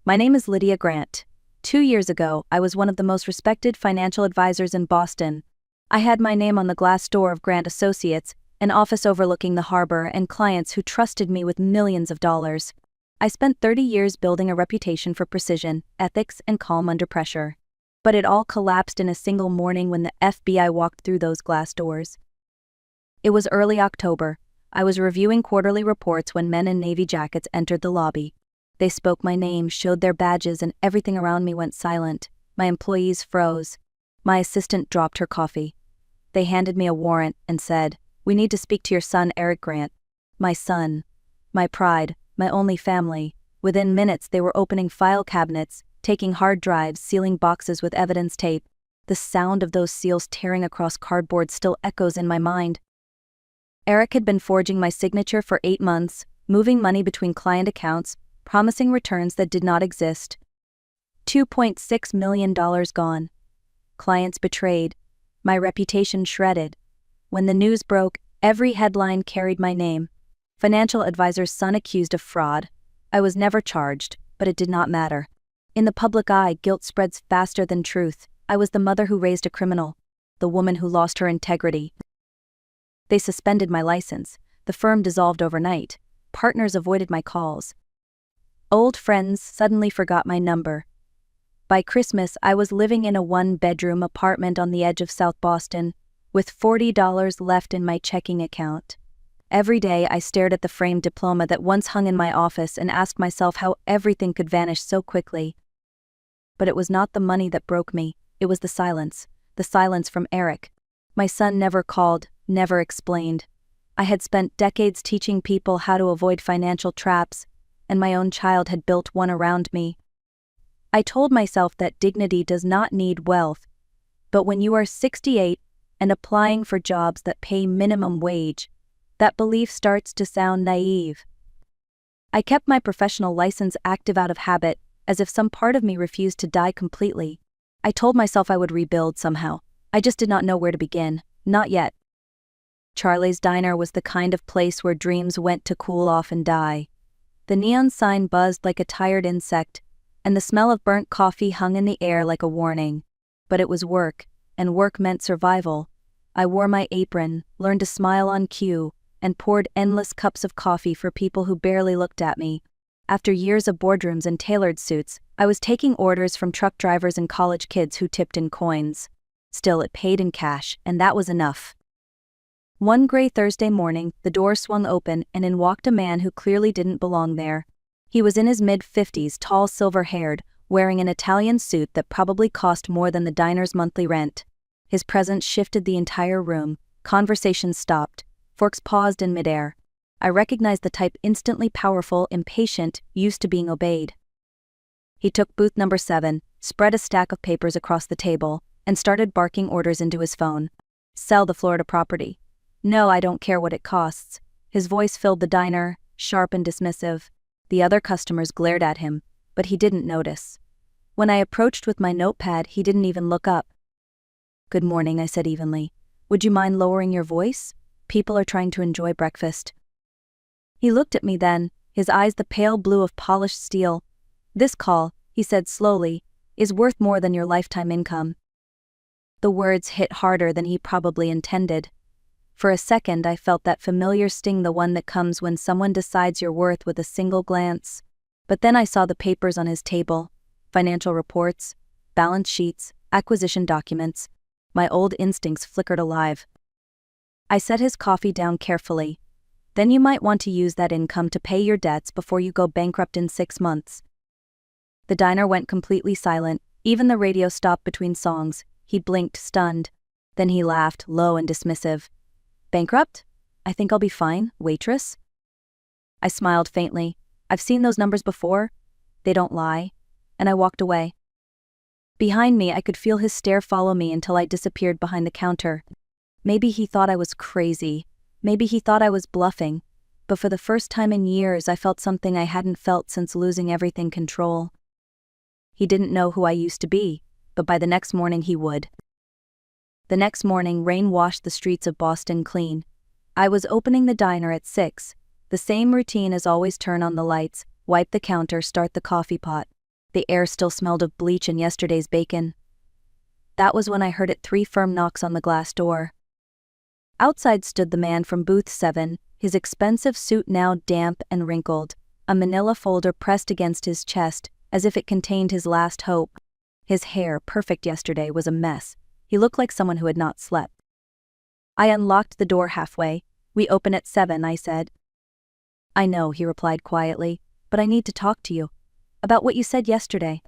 My name is Lydia Grant. 2 years ago, I was one of the most respected financial advisors in Boston. I had my name on the glass door of Grant Associates, an office overlooking the harbor, and clients who trusted me with millions of dollars. I spent 30 years building a reputation for precision, ethics, and calm under pressure. But it all collapsed in a single morning when the FBI walked through those glass doors. It was early October. I was reviewing quarterly reports when men in navy jackets entered the lobby. They spoke my name, showed their badges, and everything around me went silent. My employees froze. My assistant dropped her coffee. They handed me a warrant and said, "We need to speak to your son, Eric Grant." My son. My pride. My only family. Within minutes they were opening file cabinets, taking hard drives, sealing boxes with evidence tape. The sound of those seals tearing across cardboard still echoes in my mind. Eric had been forging my signature for 8 months, moving money between client accounts, promising returns that did not exist. $2.6 million gone. Clients betrayed. My reputation shredded. When the news broke, every headline carried my name. Financial advisor's son accused of fraud. I was never charged, but it did not matter. In the public eye, guilt spreads faster than truth. I was the mother who raised a criminal, the woman who lost her integrity. They suspended my license. The firm dissolved overnight. Partners avoided my calls. Old friends suddenly forgot my number. By Christmas, I was living in a 1-bedroom apartment on the edge of South Boston, with $40 left in my checking account. Every day, I stared at the framed diploma that once hung in my office and asked myself how everything could vanish so quickly. But it was not the money that broke me. It was the silence from Eric. My son never called, never explained. I had spent decades teaching people how to avoid financial traps, and my own child had built one around me. I told myself that dignity does not need wealth, but when you are 68 and applying for jobs that pay minimum wage, that belief starts to sound naive. I kept my professional license active out of habit, as if some part of me refused to die completely. I told myself I would rebuild somehow. I just did not know where to begin. Not yet. Charlie's Diner was the kind of place where dreams went to cool off and die. The neon sign buzzed like a tired insect, and the smell of burnt coffee hung in the air like a warning. But it was work, and work meant survival. I wore my apron, learned to smile on cue, and poured endless cups of coffee for people who barely looked at me. After years of boardrooms and tailored suits, I was taking orders from truck drivers and college kids who tipped in coins. Still, it paid in cash, and that was enough. One gray Thursday morning, the door swung open and in walked a man who clearly didn't belong there. He was in his mid-50s, tall, silver-haired, wearing an Italian suit that probably cost more than the diner's monthly rent. His presence shifted the entire room. Conversations stopped. Forks paused in midair. I recognized the type: instantly powerful, impatient, used to being obeyed. He took booth number 7, spread a stack of papers across the table, and started barking orders into his phone. "Sell the Florida property." "No, I don't care what it costs." His voice filled the diner, sharp and dismissive. The other customers glared at him, but he didn't notice. When I approached with my notepad, he didn't even look up. "Good morning," I said evenly. "Would you mind lowering your voice? People are trying to enjoy breakfast." He looked at me then, his eyes the pale blue of polished steel. "This call," he said slowly, "is worth more than your lifetime income." The words hit harder than he probably intended. For a second I felt that familiar sting, the one that comes when someone decides your worth with a single glance. But then I saw the papers on his table: financial reports, balance sheets, acquisition documents. My old instincts flickered alive. I set his coffee down carefully. "Then you might want to use that income to pay your debts before you go bankrupt in 6 months. The diner went completely silent. Even the radio stopped between songs. He blinked, stunned. Then he laughed, low and dismissive. "Bankrupt? I think I'll be fine, waitress." I smiled faintly. "I've seen those numbers before. They don't lie." And I walked away. Behind me, I could feel his stare follow me until I disappeared behind the counter. Maybe he thought I was crazy. Maybe he thought I was bluffing. But for the first time in years, I felt something I hadn't felt since losing everything control. He didn't know who I used to be, but by the next morning he would. The next morning, rain washed the streets of Boston clean. I was opening the diner at 6. The same routine as always: turn on the lights, wipe the counter, start the coffee pot. The air still smelled of bleach and yesterday's bacon. That was when I heard it 3 firm knocks on the glass door. Outside stood the man from booth 7, his expensive suit now damp and wrinkled, a manila folder pressed against his chest, as if it contained his last hope. His hair, perfect yesterday, was a mess. He looked like someone who had not slept. I unlocked the door halfway. "We open at 7, I said. "I know," he replied quietly, "but I need to talk to you. About what you said yesterday."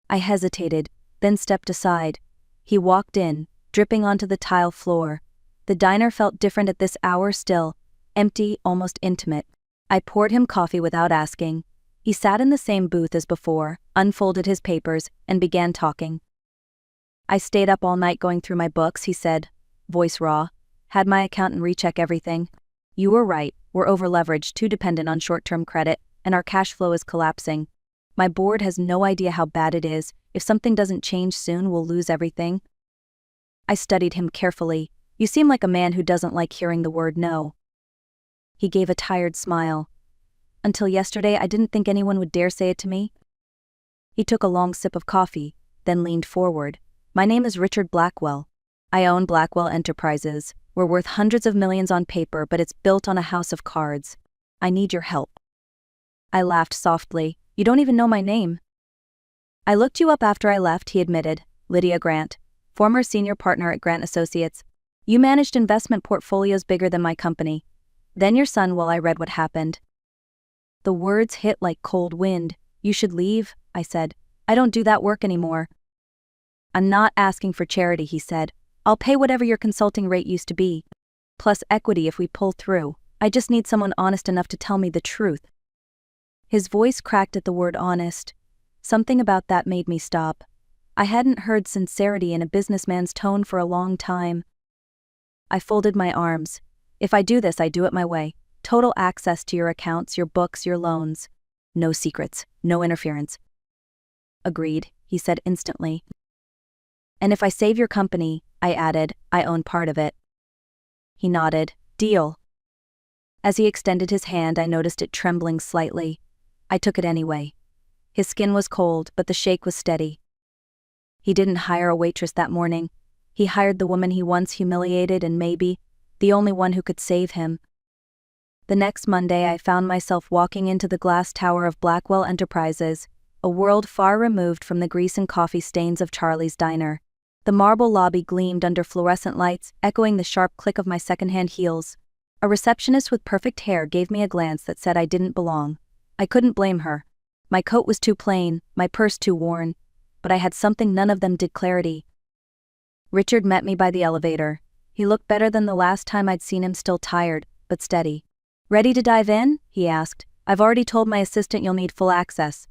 I hesitated, then stepped aside. He walked in, dripping onto the tile floor. The diner felt different at this hour still, empty, almost intimate. I poured him coffee without asking. He sat in the same booth as before, unfolded his papers, and began talking. "I stayed up all night going through my books," he said, voice raw. "Had my accountant recheck everything. You were right, we're over-leveraged, too dependent on short-term credit, and our cash flow is collapsing. My board has no idea how bad it is. If something doesn't change soon, we'll lose everything." I studied him carefully. "You seem like a man who doesn't like hearing the word no." He gave a tired smile. "Until yesterday, I didn't think anyone would dare say it to me." He took a long sip of coffee, then leaned forward. "My name is Richard Blackwell. I own Blackwell Enterprises. We're worth hundreds of millions on paper, but it's built on a house of cards. I need your help." I laughed softly. "You don't even know my name." "I looked you up after I left," he admitted. "Lydia Grant, former senior partner at Grant Associates. You managed investment portfolios bigger than my company. Then your son, while I read what happened." The words hit like cold wind. "You should leave," I said. "I don't do that work anymore." "I'm not asking for charity," he said. "I'll pay whatever your consulting rate used to be. Plus equity if we pull through. I just need someone honest enough to tell me the truth." His voice cracked at the word honest. Something about that made me stop. I hadn't heard sincerity in a businessman's tone for a long time. I folded my arms. "If I do this, I do it my way. Total access to your accounts, your books, your loans. No secrets, no interference." "Agreed," he said instantly. "And if I save your company," I added, "I own part of it." He nodded. "Deal." As he extended his hand, I noticed it trembling slightly. I took it anyway. His skin was cold, but the shake was steady. He didn't hire a waitress that morning. He hired the woman he once humiliated and maybe the only one who could save him. The next Monday, I found myself walking into the glass tower of Blackwell Enterprises, a world far removed from the grease and coffee stains of Charlie's Diner. The marble lobby gleamed under fluorescent lights, echoing the sharp click of my second-hand heels. A receptionist with perfect hair gave me a glance that said I didn't belong. I couldn't blame her. My coat was too plain, my purse too worn, but I had something none of them did: clarity. Richard met me by the elevator. He looked better than the last time I'd seen him, still tired, but steady. "Ready to dive in?" he asked. "I've already told my assistant you'll need full access."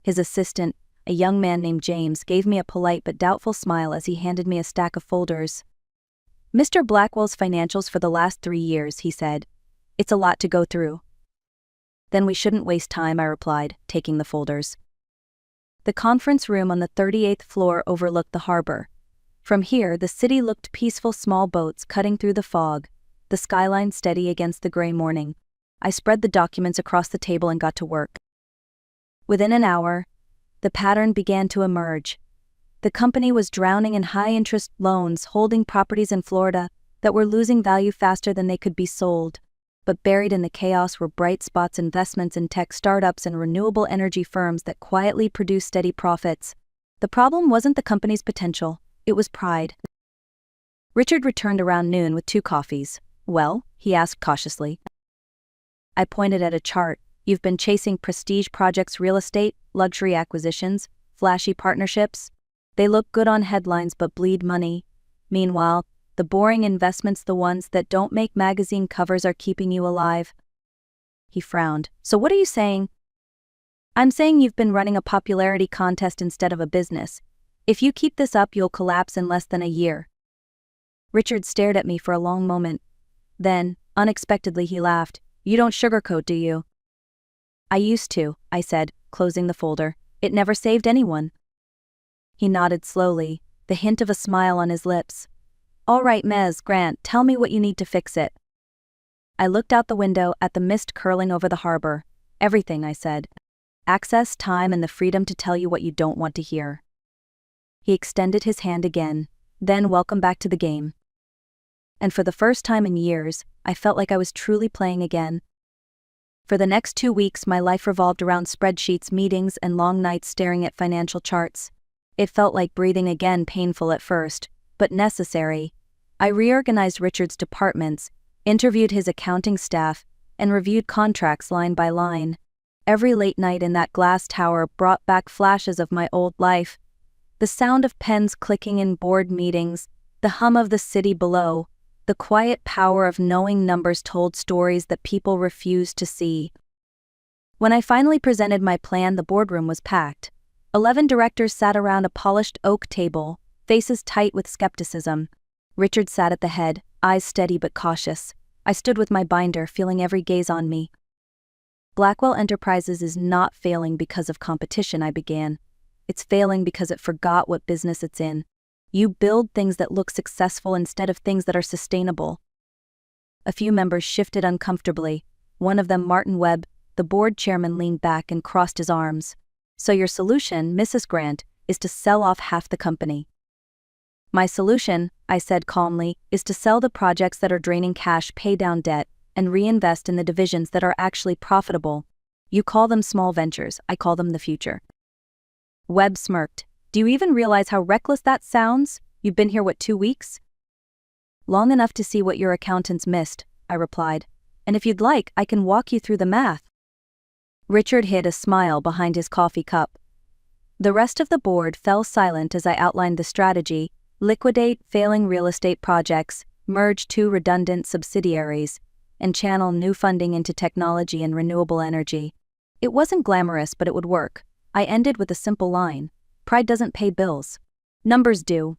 His assistant, a young man named James, gave me a polite but doubtful smile as he handed me a stack of folders. "Mr. Blackwell's financials for the last 3 years," he said. "It's a lot to go through." "Then we shouldn't waste time," I replied, taking the folders. The conference room on the 38th floor overlooked the harbor. From here, the city looked peaceful, small boats cutting through the fog, the skyline steady against the gray morning. I spread the documents across the table and got to work. Within an hour, the pattern began to emerge. The company was drowning in high-interest loans, holding properties in Florida that were losing value faster than they could be sold. But buried in the chaos were bright spots: investments in tech startups and renewable energy firms that quietly produced steady profits. The problem wasn't the company's potential, it was pride. Richard returned around noon with 2 coffees. "Well?" he asked cautiously. I pointed at a chart. "You've been chasing prestige projects, real estate, luxury acquisitions, flashy partnerships. They look good on headlines but bleed money. Meanwhile, the boring investments, the ones that don't make magazine covers, are keeping you alive." He frowned. "So what are you saying?" "I'm saying you've been running a popularity contest instead of a business. If you keep this up, you'll collapse in less than a year." Richard stared at me for a long moment. Then, unexpectedly, he laughed. "You don't sugarcoat, do you?" "I used to," I said, closing the folder. "It never saved anyone." He nodded slowly, the hint of a smile on his lips. "All right, Ms. Grant, tell me what you need to fix it." I looked out the window at the mist curling over the harbor. "Everything," I said. access, time, and the freedom to tell you what you don't want to hear. He extended his hand again. Then, welcome back to the game. And for the first time in years, I felt like I was truly playing again. For the next 2 weeks, my life revolved around spreadsheets, meetings, and long nights staring at financial charts. It felt like breathing again, painful at first, but necessary. I reorganized Richard's departments, interviewed his accounting staff, and reviewed contracts line by line. Every late night in that glass tower brought back flashes of my old life. The sound of pens clicking in board meetings, the hum of the city below, the quiet power of knowing numbers told stories that people refused to see. When I finally presented my plan, the boardroom was packed. 11 directors sat around a polished oak table, faces tight with skepticism. Richard sat at the head, eyes steady but cautious. I stood with my binder, feeling every gaze on me. Blackwell Enterprises is not failing because of competition, I began. It's failing because it forgot what business it's in. You build things that look successful instead of things that are sustainable. A few members shifted uncomfortably. One of them, Martin Webb, the board chairman, leaned back and crossed his arms. So your solution, Mrs. Grant, is to sell off half the company. My solution, I said calmly, is to sell the projects that are draining cash, pay down debt, and reinvest in the divisions that are actually profitable. You call them small ventures, I call them the future. Webb smirked. Do you even realize how reckless that sounds? You've been here, 2 weeks? Long enough to see what your accountants missed, I replied. And if you'd like, I can walk you through the math. Richard hid a smile behind his coffee cup. The rest of the board fell silent as I outlined the strategy: liquidate failing real estate projects, merge 2 redundant subsidiaries, and channel new funding into technology and renewable energy. It wasn't glamorous, but it would work. I ended with a simple line: pride doesn't pay bills. Numbers do.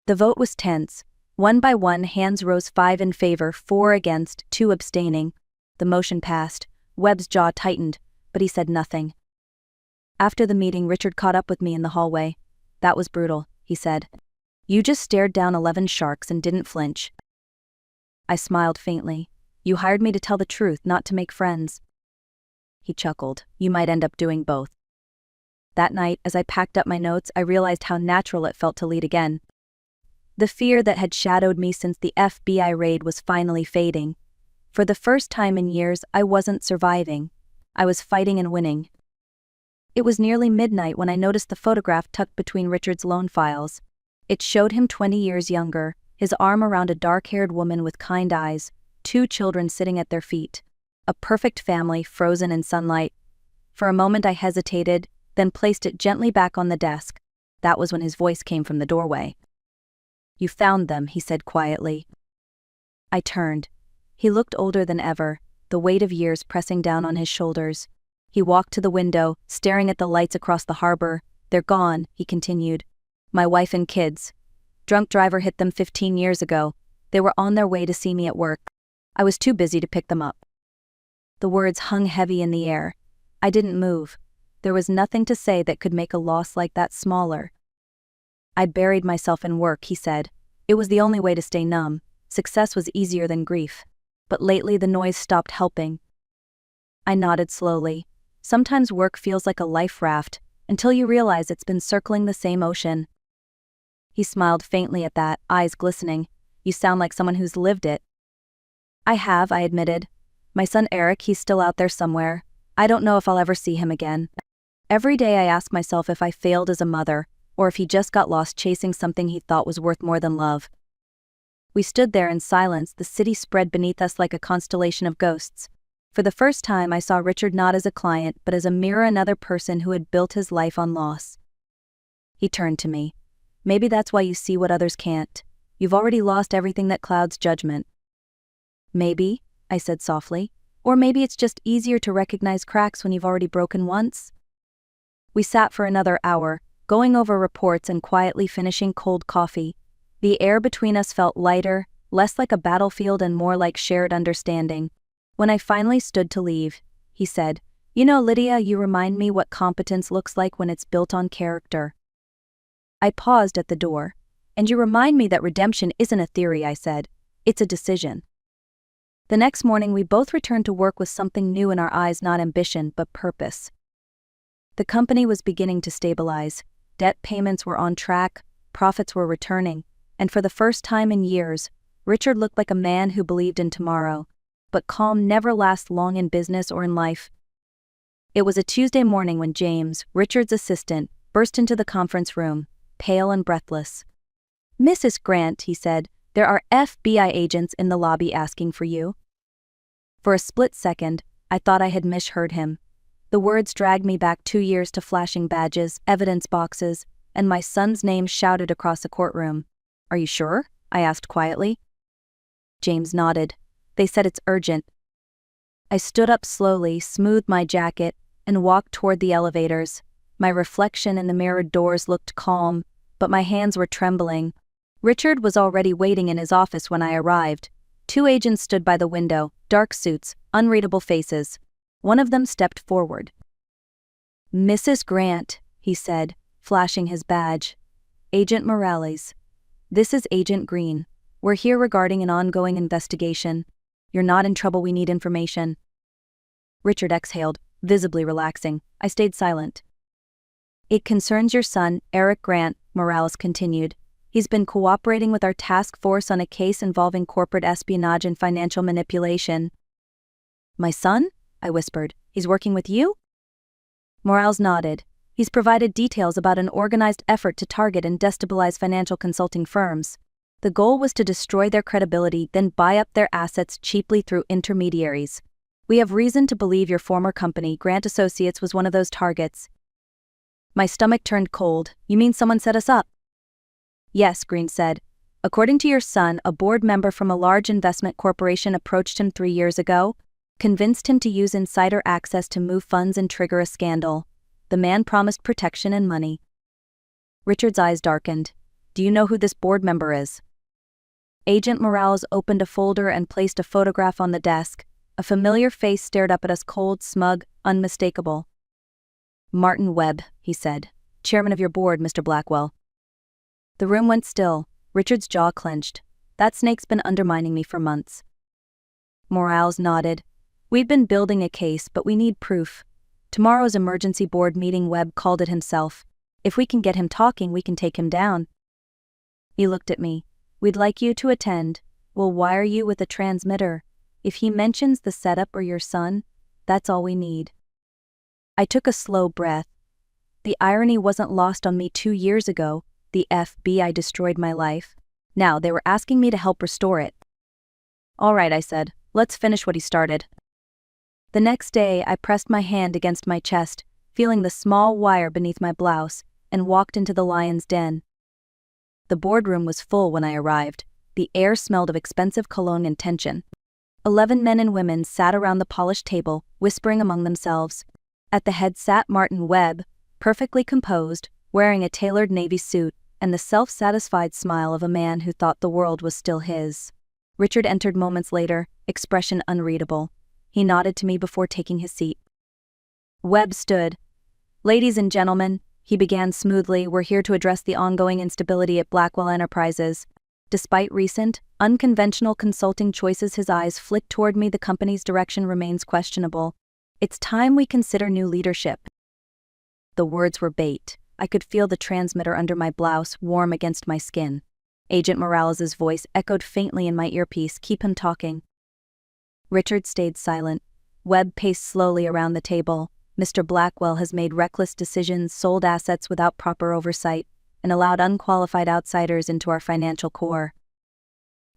The vote was tense. One by one, hands rose: 5 in favor, 4 against, 2 abstaining. The motion passed. Webb's jaw tightened, but he said nothing. After the meeting, Richard caught up with me in the hallway. That was brutal, he said. You just stared down 11 sharks and didn't flinch. I smiled faintly. You hired me to tell the truth, not to make friends. He chuckled. You might end up doing both. That night, as I packed up my notes, I realized how natural it felt to lead again. The fear that had shadowed me since the FBI raid was finally fading. For the first time in years, I wasn't surviving. I was fighting and winning. It was nearly midnight when I noticed the photograph tucked between Richard's loan files. It showed him 20 years younger, his arm around a dark-haired woman with kind eyes, 2 children sitting at their feet. A perfect family frozen in sunlight. For a moment I hesitated, then placed it gently back on the desk. That was when his voice came from the doorway. You found them, he said quietly. I turned. He looked older than ever, the weight of years pressing down on his shoulders. He walked to the window, staring at the lights across the harbor. They're gone, he continued. My wife and kids. Drunk driver hit them 15 years ago. They were on their way to see me at work. I was too busy to pick them up. The words hung heavy in the air. I didn't move. There was nothing to say that could make a loss like that smaller. I buried myself in work, he said. It was the only way to stay numb. Success was easier than grief. But lately the noise stopped helping. I nodded slowly. Sometimes work feels like a life raft, until you realize it's been circling the same ocean. He smiled faintly at that, eyes glistening. You sound like someone who's lived it. I have, I admitted. My son Eric, he's still out there somewhere. I don't know if I'll ever see him again. Every day I ask myself if I failed as a mother, or if he just got lost chasing something he thought was worth more than love. We stood there in silence, the city spread beneath us like a constellation of ghosts. For the first time I saw Richard not as a client, but as a mirror, another person who had built his life on loss. He turned to me. Maybe that's why you see what others can't. You've already lost everything that clouds judgment. Maybe, I said softly. Or maybe it's just easier to recognize cracks when you've already broken once. We sat for another hour, going over reports and quietly finishing cold coffee. The air between us felt lighter, less like a battlefield and more like shared understanding. When I finally stood to leave, he said, You know, Lydia, you remind me what competence looks like when it's built on character. I paused at the door. And you remind me that redemption isn't a theory, I said. It's a decision. The next morning we both returned to work with something new in our eyes, not ambition, but purpose. The company was beginning to stabilize. Debt payments were on track, profits were returning, and for the first time in years, Richard looked like a man who believed in tomorrow. But calm never lasts long in business or in life. It was a Tuesday morning when James, Richard's assistant, burst into the conference room, pale and breathless. "Mrs. Grant," he said, "there are FBI agents in the lobby asking for you." For a split second, I thought I had misheard him. The words dragged me back 2 years to flashing badges, evidence boxes, and my son's name shouted across the courtroom. "Are you sure?" I asked quietly. James nodded. "They said it's urgent." I stood up slowly, smoothed my jacket, and walked toward the elevators. My reflection in the mirrored doors looked calm, but my hands were trembling. Richard was already waiting in his office when I arrived. 2 agents stood by the window, dark suits, unreadable faces. One of them stepped forward. "Mrs. Grant," he said, flashing his badge. "Agent Morales. This is Agent Green. We're here regarding an ongoing investigation. You're not in trouble, we need information." Richard exhaled, visibly relaxing. I stayed silent. "It concerns your son, Eric Grant," Morales continued. "He's been cooperating with our task force on a case involving corporate espionage and financial manipulation." "My son?" I whispered. "He's working with you?" Morales nodded. "He's provided details about an organized effort to target and destabilize financial consulting firms. The goal was to destroy their credibility, then buy up their assets cheaply through intermediaries. We have reason to believe your former company, Grant Associates, was one of those targets." My stomach turned cold. "You mean someone set us up?" "Yes," Green said. "According to your son, a board member from a large investment corporation approached him 3 years ago, convinced him to use insider access to move funds and trigger a scandal. The man promised protection and money." Richard's eyes darkened. "Do you know who this board member is?" Agent Morales opened a folder and placed a photograph on the desk. A familiar face stared up at us, cold, smug, unmistakable. "Martin Webb," he said. "Chairman of your board, Mr. Blackwell." The room went still. Richard's jaw clenched. "That snake's been undermining me for months." Morales nodded. "We've been building a case, but we need proof. Tomorrow's emergency board meeting, Webb called it himself. If we can get him talking, we can take him down." He looked at me. "We'd like you to attend. We'll wire you with a transmitter. If he mentions the setup or your son, that's all we need." I took a slow breath. The irony wasn't lost on me. 2 years ago, the FBI destroyed my life. Now they were asking me to help restore it. "All right," I said. "Let's finish what he started." The next day, I pressed my hand against my chest, feeling the small wire beneath my blouse, and walked into the lion's den. The boardroom was full when I arrived. The air smelled of expensive cologne and tension. 11 men and women sat around the polished table, whispering among themselves. At the head sat Martin Webb, perfectly composed, wearing a tailored navy suit, and the self-satisfied smile of a man who thought the world was still his. Richard entered moments later, expression unreadable. He nodded to me before taking his seat. Webb stood. "Ladies and gentlemen," he began smoothly, "we're here to address the ongoing instability at Blackwell Enterprises. Despite recent, unconventional consulting choices," his eyes flicked toward me, "the company's direction remains questionable. It's time we consider new leadership." The words were bait. I could feel the transmitter under my blouse, warm against my skin. Agent Morales' voice echoed faintly in my earpiece. "Keep him talking." Richard stayed silent. Webb paced slowly around the table. "Mr. Blackwell has made reckless decisions, sold assets without proper oversight, and allowed unqualified outsiders into our financial core."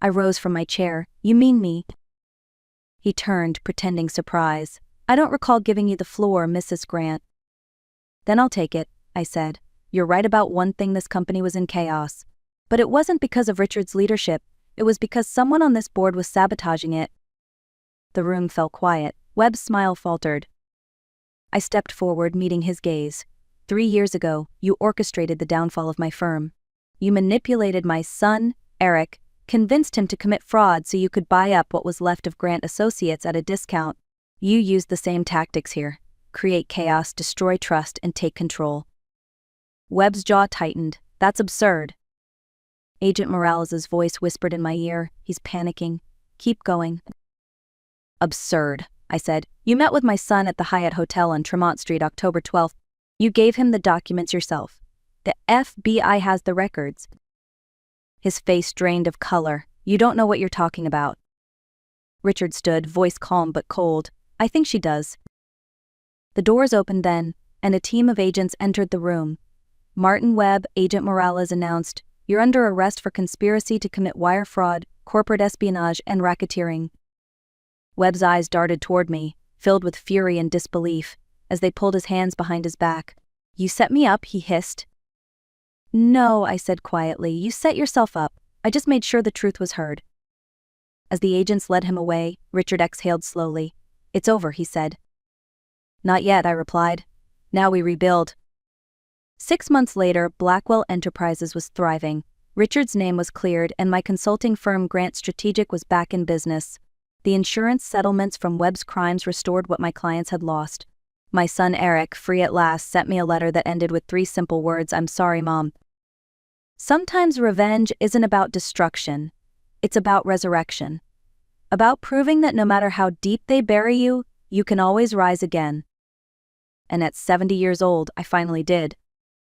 I rose from my chair. "You mean me?" He turned, pretending surprise. "I don't recall giving you the floor, Mrs. Grant." "Then I'll take it," I said. "You're right about one thing, this company was in chaos. But it wasn't because of Richard's leadership, it was because someone on this board was sabotaging it." The room fell quiet. Webb's smile faltered. I stepped forward, meeting his gaze. 3 years ago, you orchestrated the downfall of my firm. You manipulated my son, Eric, convinced him to commit fraud so you could buy up what was left of Grant Associates at a discount. You used the same tactics here. Create chaos, destroy trust, and take control. Webb's jaw tightened. "That's absurd." Agent Morales' voice whispered in my ear. "He's panicking. Keep going." "Absurd," I said. "You met with my son at the Hyatt Hotel on Tremont Street October 12th. You gave him the documents yourself. The FBI has the records. His face drained of color. You don't know what you're talking about. Richard stood, voice calm but cold. I think she does. The doors opened then, and a team of agents entered the room. Martin Webb, Agent Morales, announced, "You're under arrest for conspiracy to commit wire fraud, corporate espionage, and racketeering." Webb's eyes darted toward me, filled with fury and disbelief, as they pulled his hands behind his back. "You set me up," he hissed. "No," I said quietly, "you set yourself up. I just made sure the truth was heard." As the agents led him away, Richard exhaled slowly. "It's over," he said. "Not yet," I replied. "Now we rebuild." 6 months later, Blackwell Enterprises was thriving. Richard's name was cleared, and my consulting firm Grant Strategic was back in business. The insurance settlements from Webb's crimes restored what my clients had lost. My son Eric, free at last, sent me a letter that ended with 3 simple words: "I'm sorry, Mom." Sometimes revenge isn't about destruction. It's about resurrection. About proving that no matter how deep they bury you, you can always rise again. And at 70 years old, I finally did.